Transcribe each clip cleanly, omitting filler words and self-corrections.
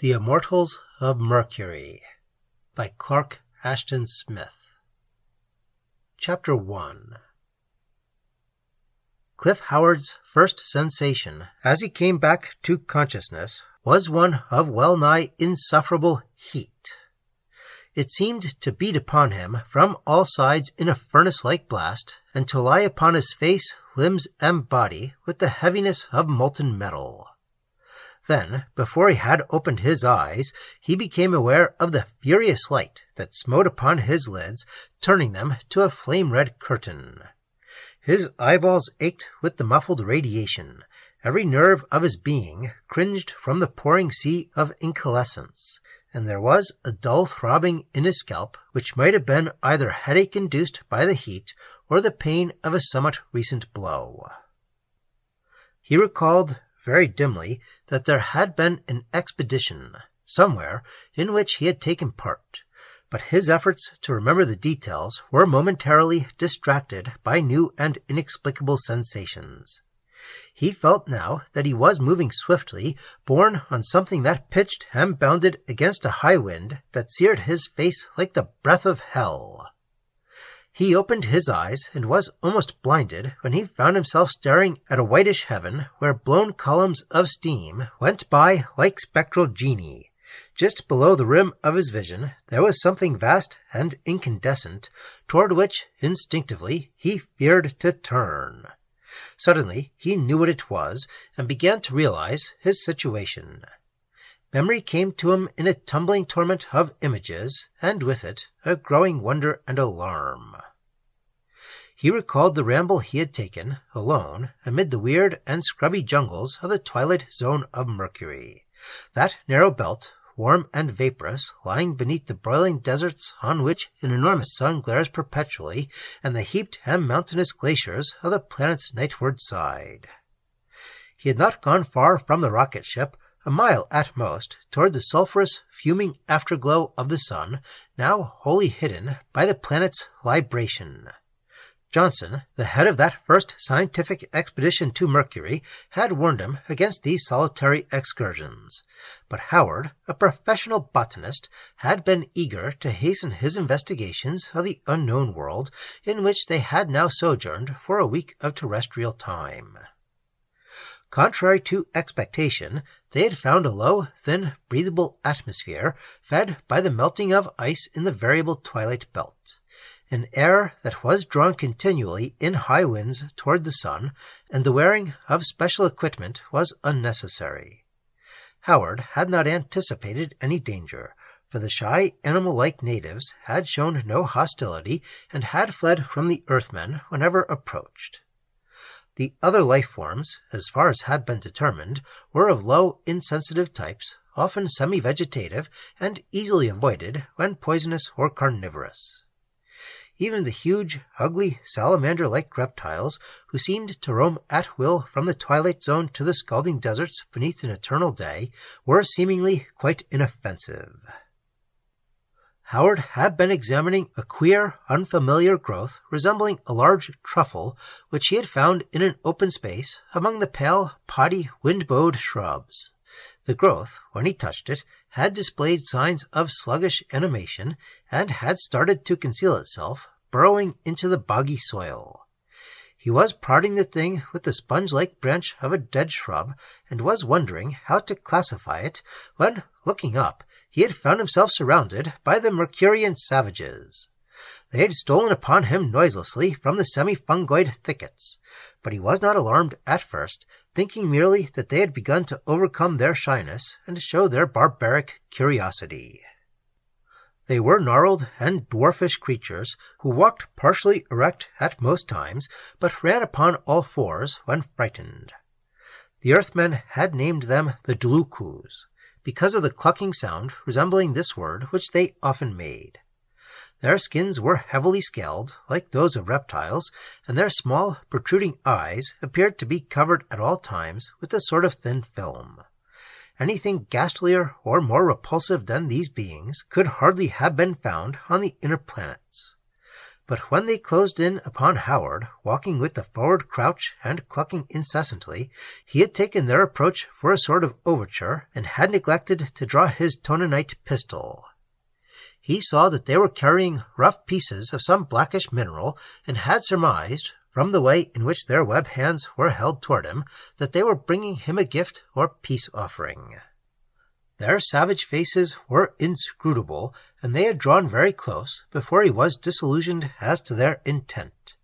The Immortals of Mercury by Ashton Smith. Chapter 1. Cliff Howard's first sensation as he came back to consciousness was one of well-nigh insufferable heat. It seemed to beat upon him from all sides in a furnace-like blast, and to lie upon his face, limbs, and body with the heaviness of molten metal. Then, before he had opened his eyes, he became aware of the furious light that smote upon his lids, turning them to a flame-red curtain. His eyeballs ached with the muffled radiation. Every nerve of his being cringed from the pouring sea of incandescence, and there was a dull throbbing in his scalp which might have been either headache induced by the heat or the pain of a somewhat recent blow. He recalled very dimly that there had been an expedition somewhere in which he had taken part, but his efforts to remember the details were momentarily distracted by new and inexplicable sensations. He felt now that he was moving swiftly, borne on something that pitched and bounded against a high wind that seared his face like the breath of hell. He opened his eyes and was almost blinded when he found himself staring at a whitish heaven where blown columns of steam went by like spectral genii. Just below the rim of his vision there was something vast and incandescent, toward which instinctively he feared to turn. Suddenly he knew what it was, and began to realize his situation. Memory came to him in a tumbling torrent of images, and with it a growing wonder and alarm. He recalled the ramble he had taken, alone, amid the weird and scrubby jungles of the twilight zone of Mercury. That narrow belt, warm and vaporous, lying beneath the broiling deserts on which an enormous sun glares perpetually, and the heaped and mountainous glaciers of the planet's nightward side. He had not gone far from the rocket ship, a mile at most, toward the sulphurous, fuming afterglow of the sun, now wholly hidden by the planet's libration. Johnson, the head of that first scientific expedition to Mercury, had warned him against these solitary excursions, but Howard, a professional botanist, had been eager to hasten his investigations of the unknown world in which they had now sojourned for a week of terrestrial time. Contrary to expectation, they had found a low, thin, breathable atmosphere fed by the melting of ice in the variable twilight belt. An air that was drawn continually in high winds toward the sun, and the wearing of special equipment was unnecessary. Howard had not anticipated any danger, for the shy, animal-like natives had shown no hostility and had fled from the Earthmen whenever approached. The other life forms, as far as had been determined, were of low, insensitive types, often semi-vegetative, and easily avoided when poisonous or carnivorous. Even the huge, ugly, salamander-like reptiles, who seemed to roam at will from the twilight zone to the scalding deserts beneath an eternal day, were seemingly quite inoffensive. Howard had been examining a queer, unfamiliar growth resembling a large truffle, which he had found in an open space among the pale, poddy, wind-bowed shrubs. The growth, when he touched it, had displayed signs of sluggish animation, and had started to conceal itself, burrowing into the boggy soil. He was prodding the thing with the sponge-like branch of a dead shrub, and was wondering how to classify it, when, looking up, he had found himself surrounded by the Mercurian savages. They had stolen upon him noiselessly from the semi-fungoid thickets, but he was not alarmed at first, thinking merely that they had begun to overcome their shyness and show their barbaric curiosity. They were gnarled and dwarfish creatures who walked partially erect at most times, but ran upon all fours when frightened. The Earthmen had named them the Dlukus, because of the clucking sound resembling this word which they often made. Their skins were heavily scaled, like those of reptiles, and their small, protruding eyes appeared to be covered at all times with a sort of thin film. Anything ghastlier or more repulsive than these beings could hardly have been found on the inner planets. But when they closed in upon Howard, walking with the forward crouch and clucking incessantly, he had taken their approach for a sort of overture, and had neglected to draw his tonanite pistol. He saw that they were carrying rough pieces of some blackish mineral, and had surmised, from the way in which their web hands were held toward him, that they were bringing him a gift or peace offering. Their savage faces were inscrutable, and they had drawn very close before he was disillusioned as to their intent.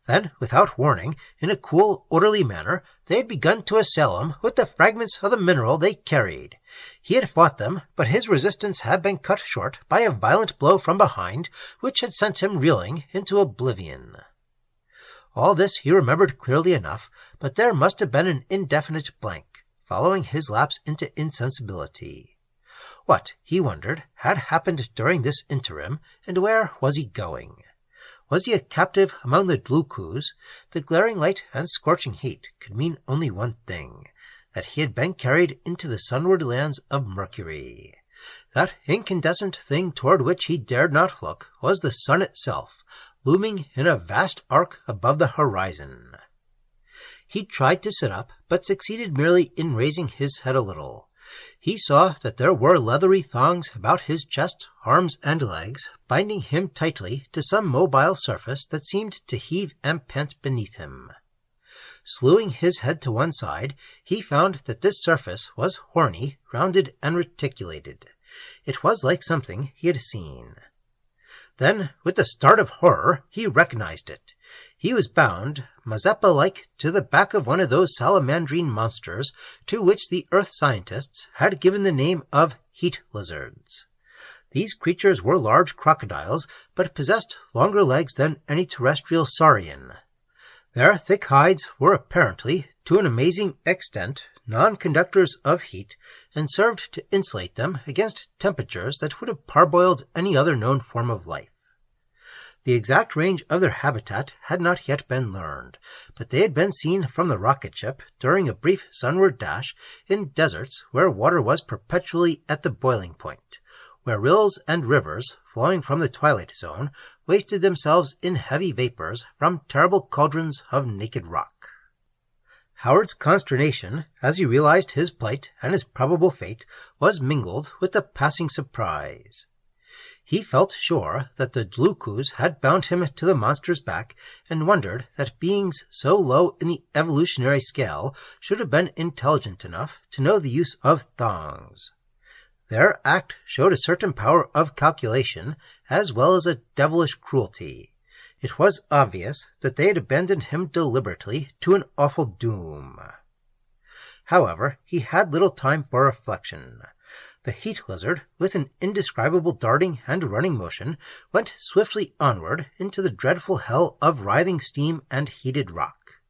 Then, without warning, in a cool, orderly manner, they had begun to assail him with the fragments of the mineral they carried. He had fought them, but his resistance had been cut short by a violent blow from behind, which had sent him reeling into oblivion. All this he remembered clearly enough, but there must have been an indefinite blank following his lapse into insensibility. What, he wondered, had happened during this interim, and where was he going? Was he a captive among the Dlukus? The glaring light and scorching heat could mean only one thing, that he had been carried into the sunward lands of Mercury. That incandescent thing toward which he dared not look was the sun itself, looming in a vast arc above the horizon. He tried to sit up, but succeeded merely in raising his head a little. He saw that there were leathery thongs about his chest, arms, and legs, binding him tightly to some mobile surface that seemed to heave and pant beneath him. Slewing his head to one side, he found that this surface was horny, rounded, and reticulated. It was like something he had seen. Then, with a start of horror, he recognized it. He was bound, Mazeppa-like, to the back of one of those salamandrine monsters to which the Earth scientists had given the name of heat lizards. These creatures were large crocodiles, but possessed longer legs than any terrestrial saurian. Their thick hides were apparently, to an amazing extent, non-conductors of heat, and served to insulate them against temperatures that would have parboiled any other known form of life. The exact range of their habitat had not yet been learned, but they had been seen from the rocket ship during a brief sunward dash in deserts where water was perpetually at the boiling point, where rills and rivers flowing from the twilight zone wasted themselves in heavy vapors from terrible cauldrons of naked rock. Howard's consternation, as he realized his plight and his probable fate, was mingled with a passing surprise. He felt sure that the Dlukus had bound him to the monster's back, and wondered that beings so low in the evolutionary scale should have been intelligent enough to know the use of thongs. Their act showed a certain power of calculation, as well as a devilish cruelty. It was obvious that they had abandoned him deliberately to an awful doom. However, he had little time for reflection. The heat lizard, with an indescribable darting and running motion, went swiftly onward into the dreadful hell of writhing steam and heated rock.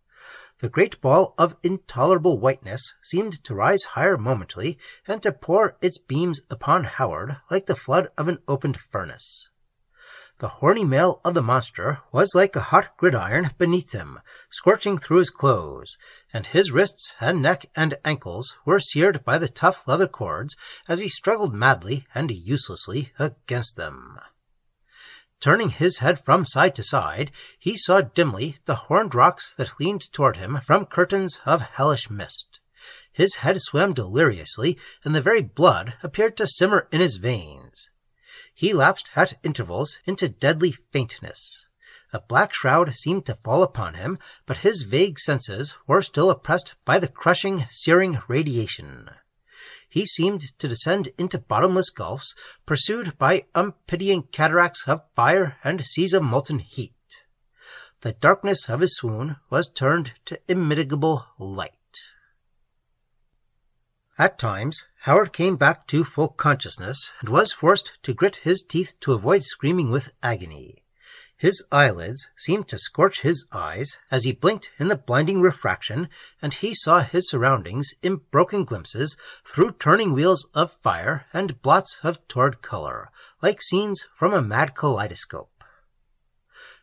The great ball of intolerable whiteness seemed to rise higher momently, and to pour its beams upon Howard like the flood of an opened furnace. The horny mail of the monster was like a hot gridiron beneath him, scorching through his clothes, and his wrists and neck and ankles were seared by the tough leather cords as he struggled madly and uselessly against them. Turning his head from side to side, he saw dimly the horned rocks that leaned toward him from curtains of hellish mist. His head swam deliriously, and the very blood appeared to simmer in his veins. He lapsed at intervals into deadly faintness. A black shroud seemed to fall upon him, but his vague senses were still oppressed by the crushing, searing radiation. He seemed to descend into bottomless gulfs, pursued by unpitying cataracts of fire and seas of molten heat. The darkness of his swoon was turned to immitigable light. At times, Howard came back to full consciousness, and was forced to grit his teeth to avoid screaming with agony. His eyelids seemed to scorch his eyes as he blinked in the blinding refraction, and he saw his surroundings in broken glimpses through turning wheels of fire and blots of torrid color, like scenes from a mad kaleidoscope.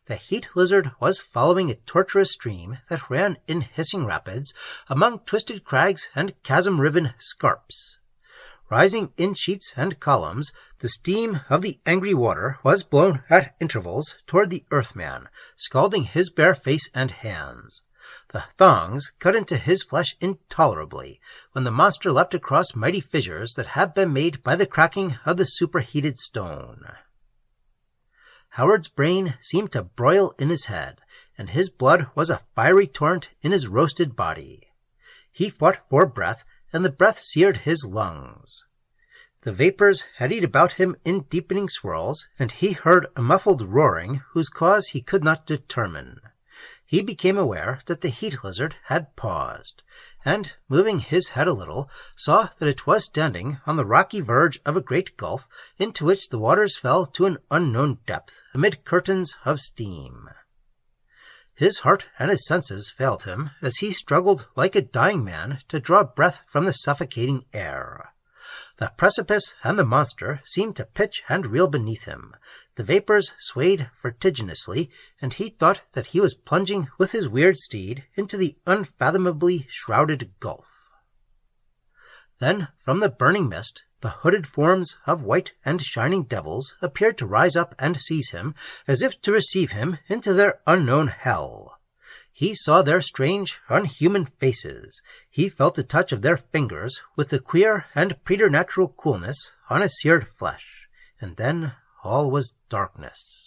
The heat lizard was following a tortuous stream that ran in hissing rapids among twisted crags and chasm-riven scarps. Rising in sheets and columns, the steam of the angry water was blown at intervals toward the Earthman, scalding his bare face and hands. The thongs cut into his flesh intolerably when the monster leapt across mighty fissures that had been made by the cracking of the superheated stone. Howard's brain seemed to broil in his head, and his blood was a fiery torrent in his roasted body. He fought for breath, and the breath seared his lungs. The vapors eddied about him in deepening swirls, and he heard a muffled roaring whose cause he could not determine. He became aware that the heat lizard had paused, and, moving his head a little, saw that it was standing on the rocky verge of a great gulf into which the waters fell to an unknown depth amid curtains of steam. His heart and his senses failed him as he struggled like a dying man to draw breath from the suffocating air. The precipice and the monster seemed to pitch and reel beneath him. The vapors swayed vertiginously, and he thought that he was plunging with his weird steed into the unfathomably shrouded gulf. Then, from the burning mist, the hooded forms of white and shining devils appeared to rise up and seize him, as if to receive him into their unknown hell. He saw their strange, unhuman faces. He felt the touch of their fingers with the queer and preternatural coolness on his seared flesh. And then all was darkness.